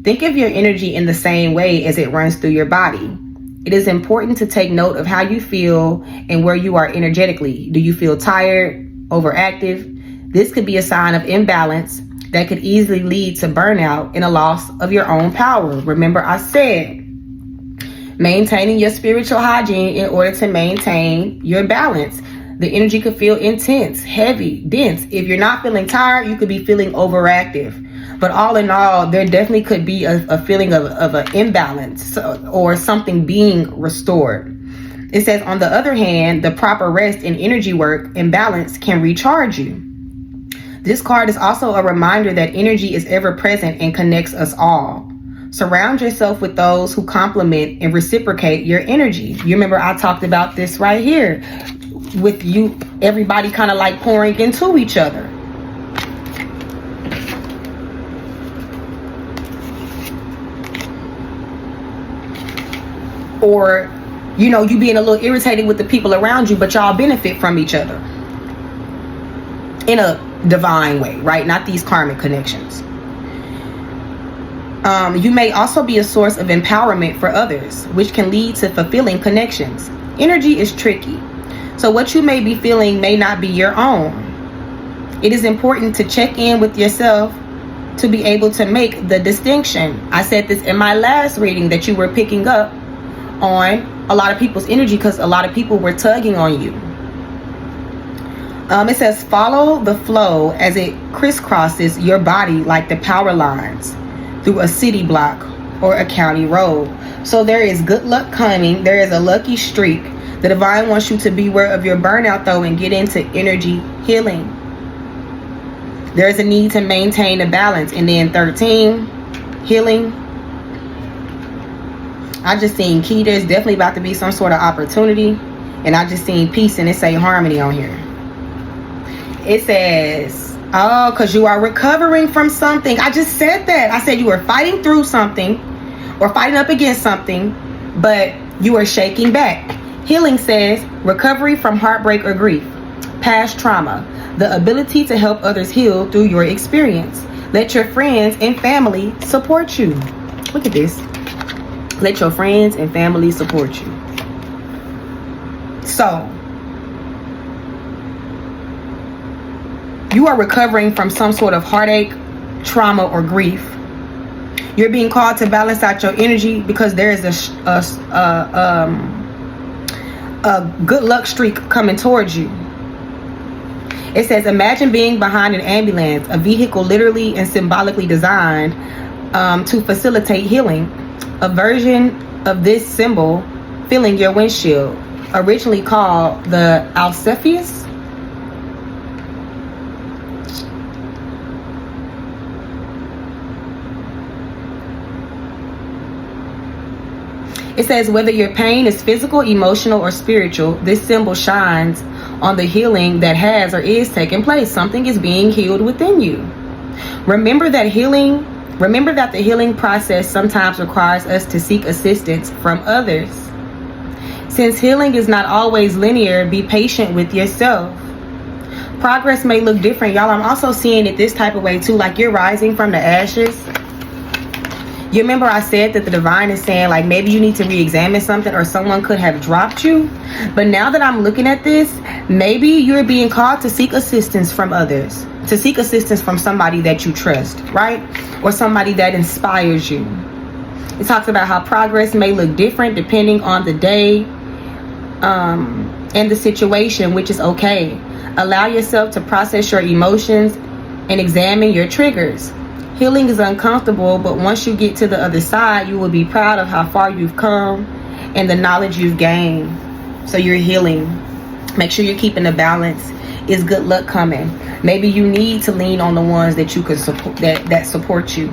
Think of your energy in the same way as it runs through your body. It is important to take note of how you feel and where you are energetically. Do you feel tired, overactive? This could be a sign of imbalance that could easily lead to burnout and a loss of your own power. Remember, I said maintaining your spiritual hygiene in order to maintain your balance. The energy could feel intense, heavy, dense. If you're not feeling tired, you could be feeling overactive. But all in all, there definitely could be a feeling of an imbalance or something being restored. It says, on the other hand, the proper rest and energy work and balance can recharge you. This card is also a reminder that energy is ever present and connects us all. Surround yourself with those who complement and reciprocate your energy. You remember I talked about this right here with you, everybody kind of like pouring into each other. Or, you know, you being a little irritated with the people around you, but y'all benefit from each other in a divine way, right? Not these karmic connections. You may also be a source of empowerment for others, which can lead to fulfilling connections. Energy is tricky, so what you may be feeling may not be your own. It is important to check in with yourself to be able to make the distinction. I said this in my last reading, that you were picking up on a lot of people's energy because a lot of people were tugging on you. It says, follow the flow as it crisscrosses your body like the power lines through a city block or a county road. So there is good luck coming. There is a lucky streak. The divine wants you to beware of your burnout though and get into energy healing. There is a need to maintain a balance. And then 13, healing. I just seen key. There's definitely about to be some sort of opportunity. And I just seen peace, and it say harmony on here. It says, oh, because you are recovering from something. I just said that. I said you were fighting through something or fighting up against something, but you are shaking back. Healing says recovery from heartbreak or grief, past trauma, the ability to help others heal through your experience. Let your friends and family support you. Look at this. Let your friends and family support you. So, you are recovering from some sort of heartache, trauma, or grief. You're being called to balance out your energy because there is a good luck streak coming towards you. It says, imagine being behind an ambulance, a vehicle literally and symbolically designed to facilitate healing. A version of this symbol filling your windshield, originally called the 𝚑𝚘𝚕𝚎. It says, whether your pain is physical, emotional, or spiritual, this symbol shines on the healing that has or is taking place. Something is being healed within you. Remember that the healing process sometimes requires us to seek assistance from others. Since healing is not always linear, be patient with yourself. Progress may look different, y'all. I'm also seeing it this type of way too, like you're rising from the ashes. You remember I said that the divine is saying like maybe you need to re-examine something, or someone could have dropped you. But now that I'm looking at this, maybe you're being called to seek assistance from others, to seek assistance from somebody that you trust, right? Or somebody that inspires you. It talks about how progress may look different depending on the day and the situation, which is okay. Allow yourself to process your emotions and examine your triggers. Healing is uncomfortable, but once you get to the other side, you will be proud of how far you've come and the knowledge you've gained. So you're healing. Make sure you're keeping the balance. Is good luck coming? Maybe you need to lean on the ones that you can support, that support you,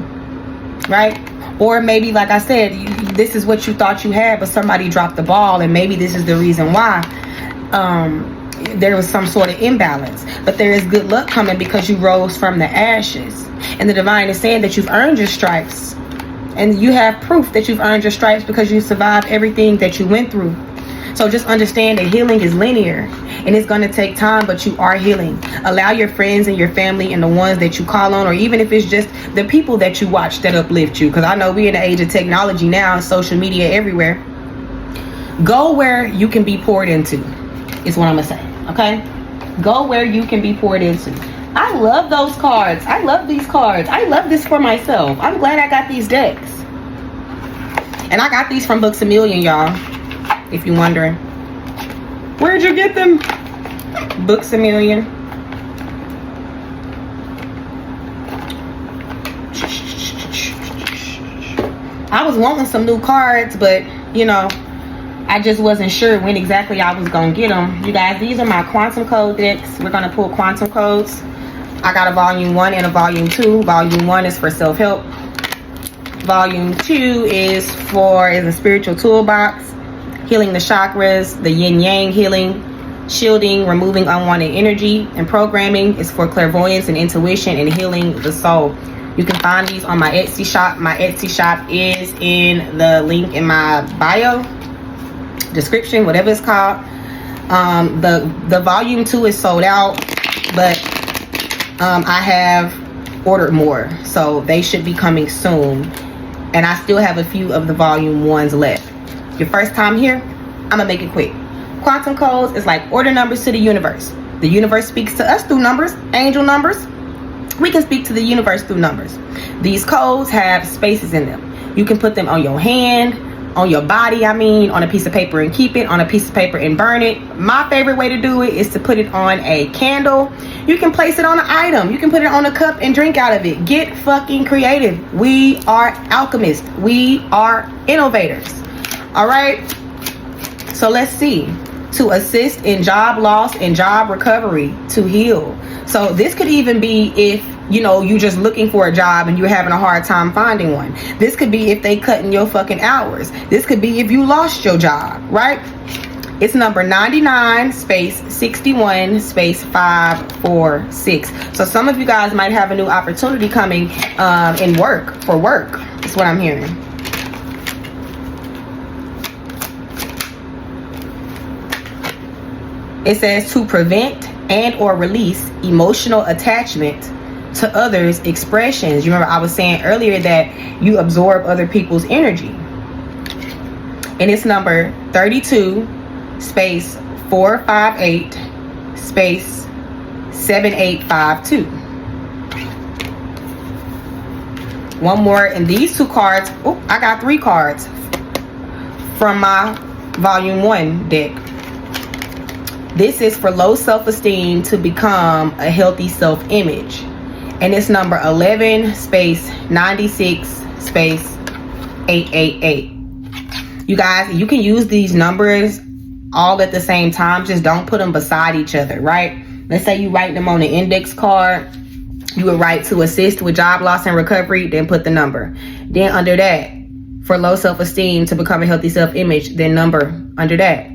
right? Or maybe, like I said, this is what you thought you had, but somebody dropped the ball, and maybe this is the reason why there was some sort of imbalance. But there is good luck coming because you rose from the ashes. And the divine is saying that you've earned your stripes. And you have proof that you've earned your stripes because you survived everything that you went through. So just understand that healing is linear and it's going to take time, but you are healing. Allow your friends and your family and the ones that you call on, or even if it's just the people that you watch that uplift you, because I know we're in the age of technology now, social media everywhere. Go where you can be poured into is what I'm going to say, okay? Go where you can be poured into. I love those cards. I love these cards. I love this for myself. I'm glad I got these decks. And I got these from 𝚑𝚎𝚘𝚎, y'all. If you're wondering, where'd you get them? 𝚑𝚎𝚘𝚎. I was wanting some new cards, but you know, I just wasn't sure when exactly I was gonna get them. You guys, these are my quantum code decks. We're gonna pull quantum codes. I got a volume 1 and a volume 2. Volume 1 is for self-help. Volume 2 is a spiritual toolbox. Healing the chakras, the yin-yang healing, shielding, removing unwanted energy, and programming is for clairvoyance and intuition and healing the soul. You can find these on my Etsy shop. My Etsy shop is in the link in my bio, description, whatever it's called. The volume 2 is sold out, but I have ordered more, so they should be coming soon. And I still have a few of the volume 1s left. Your first time here, I'm gonna make it quick. Quantum codes is like order numbers to the universe. The universe speaks to us through numbers, angel numbers. We can speak to the universe through numbers. These codes have spaces in them. You can put them on your hand, on your body, on a piece of paper and keep it, on a piece of paper and burn it. My favorite way to do it is to put it on a candle. You can place it on an item. You can put it on a cup and drink out of it. Get fucking creative. We are alchemists. We are innovators. All right, so let's see. To assist in job loss and job recovery, to heal. So this could even be if, you know, you're just looking for a job and you're having a hard time finding one. This could be if they cutting your fucking hours. This could be if you lost your job, right? It's number 99 space 61 space 546. So some of you guys might have a new opportunity coming in work, for work. That's what I'm hearing. It says to prevent and or release emotional attachment to others' expressions. You remember I was saying earlier that you absorb other people's energy. And it's number 32 space 458 space 7852. One more, and these two cards, oh, I got 3 cards from my volume 1 deck. This is for low self-esteem to become a healthy self-image. And it's number 11 space 96 space 888. You guys, you can use these numbers all at the same time. Just don't put them beside each other, right? Let's say you write them on an index card. You would write to assist with job loss and recovery, then put the number. Then under that, for low self-esteem to become a healthy self-image, then number under that.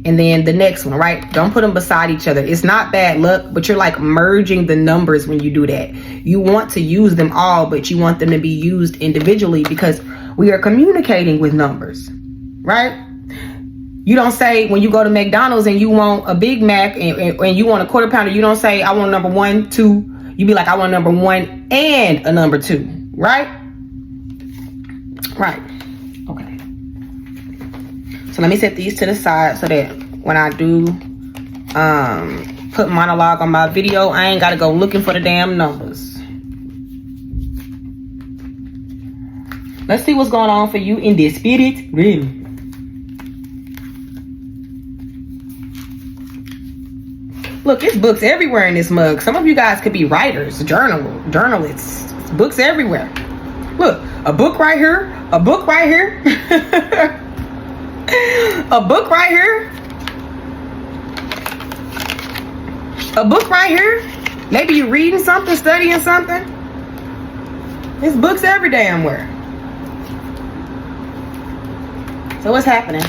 And then the next one, right? Don't put them beside each other. It's not bad luck, but you're like merging the numbers when you do that. You want to use them all, but you want them to be used individually because we are communicating with numbers, right? You don't say when you go to McDonald's and you want a Big Mac and you want a quarter pounder, you don't say, I want number 1, 2. You be like, I want number 1 and a number 2, right? Right. Okay. So let me set these to the side so that when I do put monologue on my video, I ain't gotta go looking for the damn numbers. Let's see what's going on for you in this spirit realm. Look, there's books everywhere in this mug. Some of you guys could be writers, journalists. Books everywhere. Look, a book right here. A book right here. A book right here. A book right here. Maybe you're reading something, studying something. There's books every damn where. So what's happening?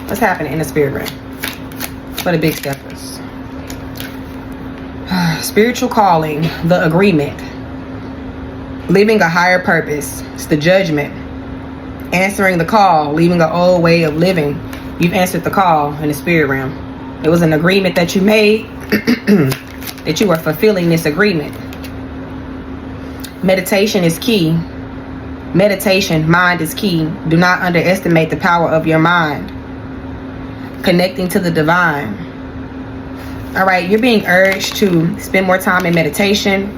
What's happening in the spirit realm for the big steppers? Spiritual calling, the agreement, living a higher purpose. It's the judgment. Answering the call, leaving an old way of living. You've answered the call in the spirit realm. It was an agreement that you made that you are fulfilling this agreement. Meditation is key. Meditation, mind is key. Do not underestimate the power of your mind. Connecting to the divine. All right, you're being urged to spend more time in meditation.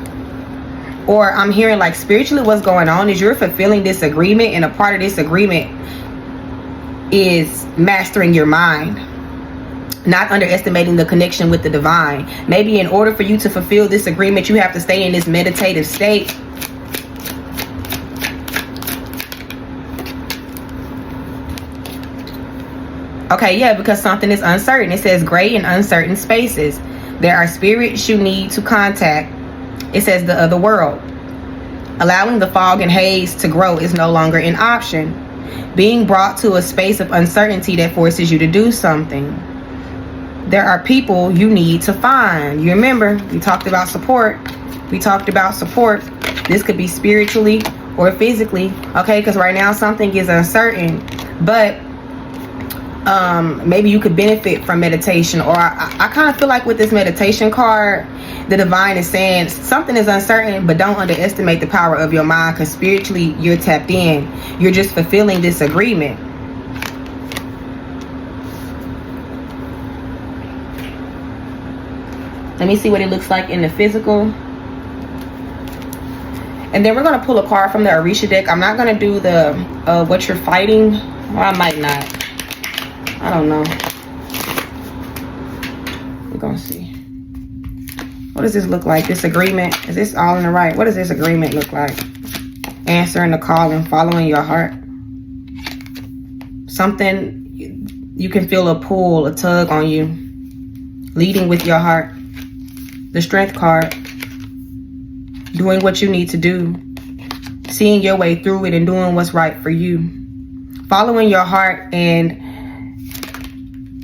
Or I'm hearing like spiritually what's going on is you're fulfilling this agreement, and a part of this agreement is mastering your mind. Not underestimating the connection with the divine. Maybe in order for you to fulfill this agreement, you have to stay in this meditative state. Okay, yeah, because something is uncertain. It says gray and uncertain spaces. There are spirits you need to contact. It says the other world. Allowing the fog and haze to grow is no longer an option. Being brought to a space of uncertainty that forces you to do something. There are people you need to find. You remember, we talked about support. We talked about support. This could be spiritually or physically, okay? Because right now something is uncertain, but maybe you could benefit from meditation. Or I kind of feel like with this meditation card, the divine is saying something is uncertain, but don't underestimate the power of your mind, because spiritually you're tapped in. You're just fulfilling this agreement. Let me see what it looks like in the physical. And then we're going to pull a card from the Orisha deck. I'm not going to do the what you're fighting. Or I might not. I don't know. We're going to see. What does this look like? This agreement. Is this all in the right? What does this agreement look like? Answering the call and following your heart. Something you can feel a pull, a tug on you. Leading with your heart. The Strength card. Doing what you need to do. Seeing your way through it and doing what's right for you. Following your heart, and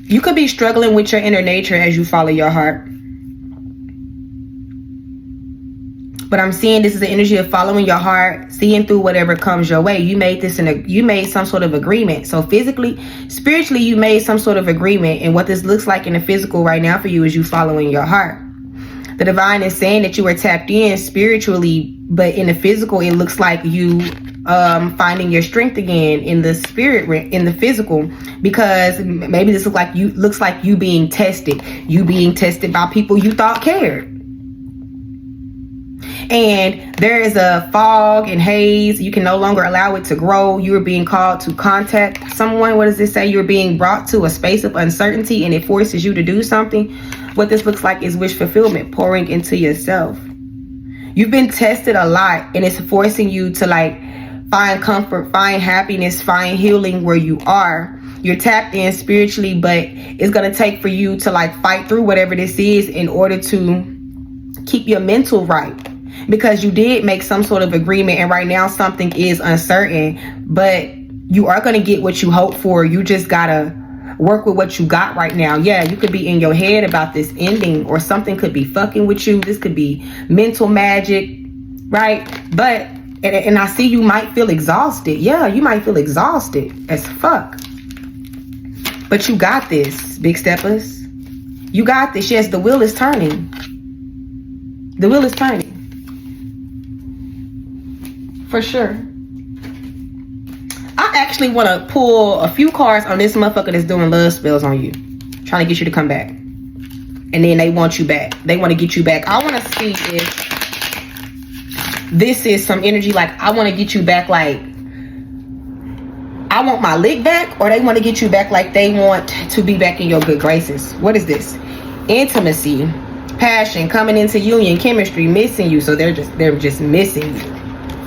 you could be struggling with your inner nature as you follow your heart. But I'm seeing this is the energy of following your heart, seeing through whatever comes your way. You made this you made some sort of agreement. So physically, spiritually, you made some sort of agreement. And what this looks like in the physical right now for you is you following your heart. The divine is saying that you were tapped in spiritually, but in the physical, it looks like you finding your strength again in the spirit, in the physical, because maybe this looks like you being tested by people you thought cared. And there is a fog and haze. You can no longer allow it to grow. You are being called to contact someone. What does this say? You're being brought to a space of uncertainty, and it forces you to do something. What this looks like is wish fulfillment, pouring into yourself. You've been tested a lot, and it's forcing you to like find comfort, find happiness, find healing where you are. You're tapped in spiritually, but it's going to take for you to like fight through whatever this is in order to keep your mental right. Because you did make some sort of agreement, and right now something is uncertain, but you are going to get what you hope for. You just got to work with what you got right now. Yeah, you could be in your head about this ending, or something could be fucking with you. This could be mental magic, right? But And I see you might feel exhausted. Yeah, you might feel exhausted as fuck. But you got this, big steppers. You got this. Yes, the wheel is turning. The wheel is turning. For sure. I actually want to pull a few cards on this motherfucker that's doing love spells on you. Trying to get you to come back. And then they want you back. They want to get you back. I want to see if this is some energy like I want to get you back, like I want my lick back, or they want to get you back like they want to be back in your good graces. What is this? Intimacy, passion, coming into union, chemistry, missing you. So they're just missing you.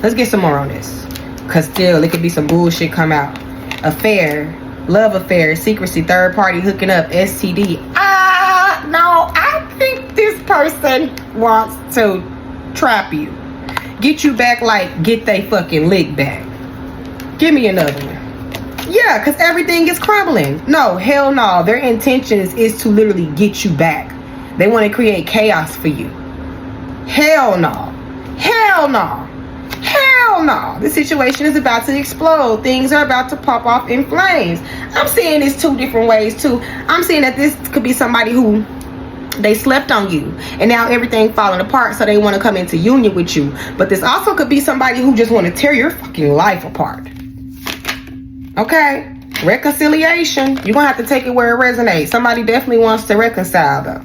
Let's get some more on this, because still it could be some bullshit come out. Affair, love affair, secrecy, third party hooking up, STD. No, I think this person wants to trap you. Get you back like get they fucking lick back. Give me another one. Yeah, because everything is crumbling. No, hell no. Their intentions is to literally get you back. They want to create chaos for you. Hell no. Hell no. Hell no. The situation is about to explode. Things are about to pop off in flames. I'm seeing this two different ways too. I'm seeing that this could be somebody who they slept on you and now everything falling apart, so they want to come into union with you. But this also could be somebody who just want to tear your fucking life apart. Okay, reconciliation. You're gonna have to take it where it resonates. Somebody definitely wants to reconcile though.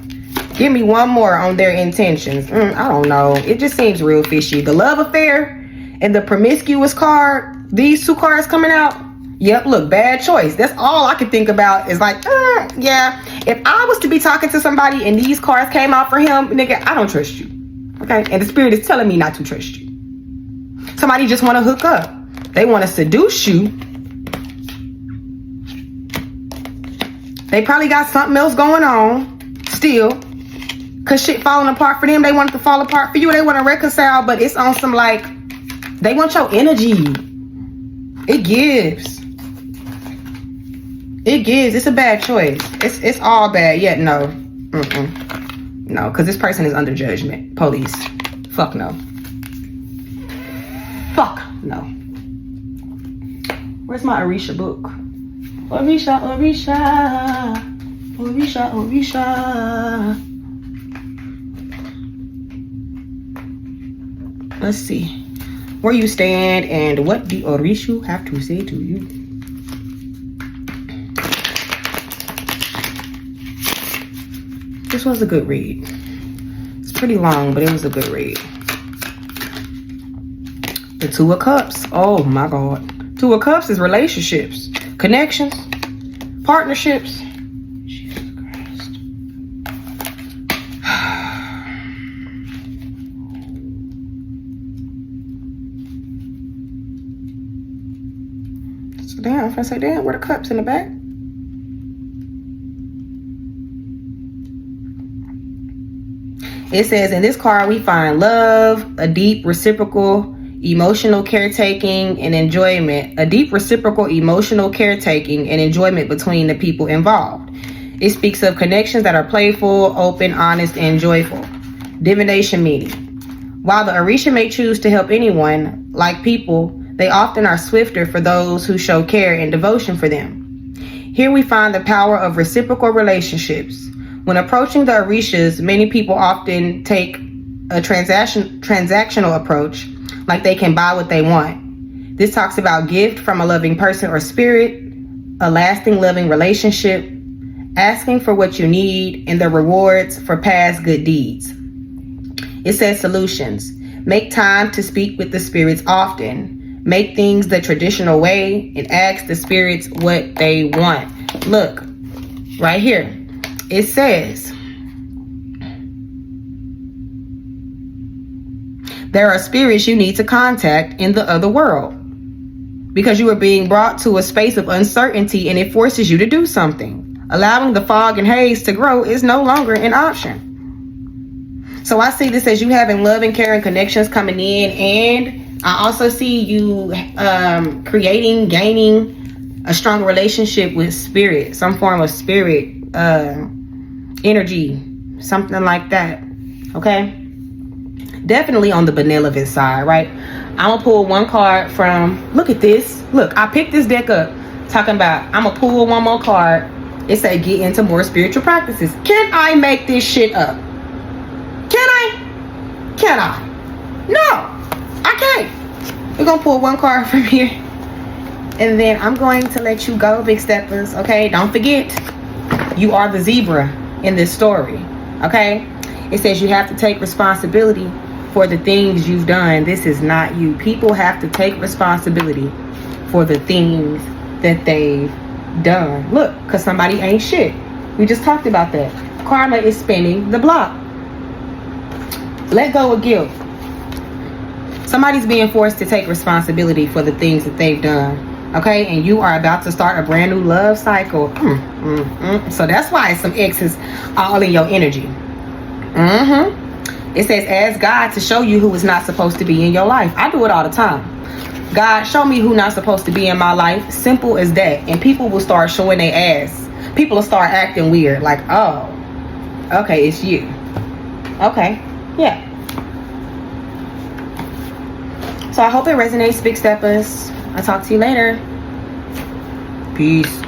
Give me one more on their intentions. I don't know, it just seems real fishy. The love affair and the promiscuous card, these two cards coming out. Yep, look, bad choice. That's all I can think about is like, yeah, if I was to be talking to somebody and these cards came out for him, nigga, I don't trust you. Okay, and the spirit is telling me not to trust you. Somebody just want to hook up. They want to seduce you. They probably got something else going on still, because shit falling apart for them. They want it to fall apart for you. They want to reconcile, but it's on some like, they want your energy. It gives. It gives. It's a bad choice. It's all bad. Yet no. No, because this person is under judgment. Police. Fuck no. Fuck no. Where's my Orisha book? Orisha, Orisha. Orisha, Orisha. Let's see. Where you stand and what the Orisha have to say to you. This was a good read. It's pretty long, but it was a good read. The Two of Cups. Oh my God. Two of Cups is relationships, connections, partnerships. Jesus Christ. So damn, if I say damn, where the cups in the back? It says in this card we find love, a deep reciprocal emotional caretaking and enjoyment. A deep reciprocal emotional caretaking and enjoyment between the people involved. It speaks of connections that are playful, open, honest, and joyful. Divination meaning. While the Orisha may choose to help anyone, like people, they often are swifter for those who show care and devotion for them. Here we find the power of reciprocal relationships. When approaching the Orishas, many people often take a transactional approach, like they can buy what they want. This talks about gift from a loving person or spirit, a lasting loving relationship, asking for what you need, and the rewards for past good deeds. It says solutions. Make time to speak with the spirits often. Make things the traditional way and ask the spirits what they want. Look, right here. It says, there are spirits you need to contact in the other world because you are being brought to a space of uncertainty and it forces you to do something. Allowing the fog and haze to grow is no longer an option. So I see this as you having love and care and connections coming in, and I also see you creating, gaining a strong relationship with spirit, some form of spirit, energy, something like that. Okay, definitely on the benevolent side, right? I'm gonna pull one card from, look at this. Look, I picked this deck up talking about I'm gonna pull one more card. It said get into more spiritual practices. Can I make this shit up? Can I? Can I? No, I can't. We're gonna pull one card from here, and then I'm going to let you go, big steppers. Okay, don't forget, you are the zebra in this story. Okay, it says you have to take responsibility for the things you've done. This is not you. People have to take responsibility for the things that they've done. Look, because somebody ain't shit. We just talked about that. Karma is spinning the block. Let go of guilt. Somebody's being forced to take responsibility for the things that they've done. Okay, and you are about to start a brand new love cycle. So that's why some exes are all in your energy. It says, ask God to show you who is not supposed to be in your life. I do it all the time. God, show me who not supposed to be in my life. Simple as that. And people will start showing their ass. People will start acting weird. Like, oh, okay, it's you. Okay, yeah. So I hope it resonates, big steppers. I'll talk to you later. Peace.